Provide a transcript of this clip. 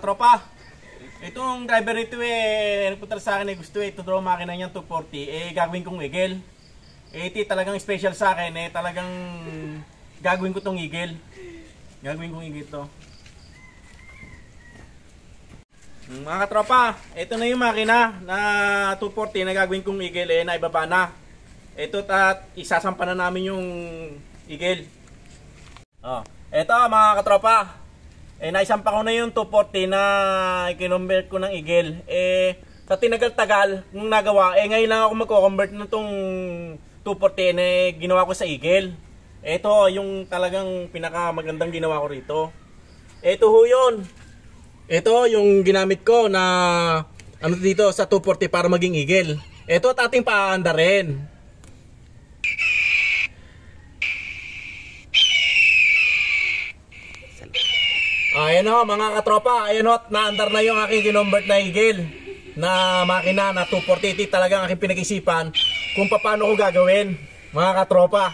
Tropa, itong driver nito nagpunta sa akin gusto ito daw makina niyang 240 gagawin kong eagle. Ito talagang special sa akin talagang gagawin ko tong eagle. Gagawin kong eagle to. Mga katropa, ito na yung makina na 240 na gagawin kong eagle na ibaba na. Ito isasampa na namin yung eagle. Ito mga katropa, naisampa ko na yung 240 na i-convert ko ng eagle. Sa tinagal-tagal nung nagawa, ngayon lang ako magko-convert na tong 240 na ginawa ko sa eagle. Ito yung talagang pinakamagandang ginawa ko rito. Ito ho yun. Ito yung ginamit ko na ano dito sa 240 para maging eagle. Ito at ating paanda rin. Ayan ho mga katropa, ayan ho, naandar na yung aking kinumbert na eagle na makina na 240. Talagang aking pinag-isipan kung paano ko gagawin mga katropa.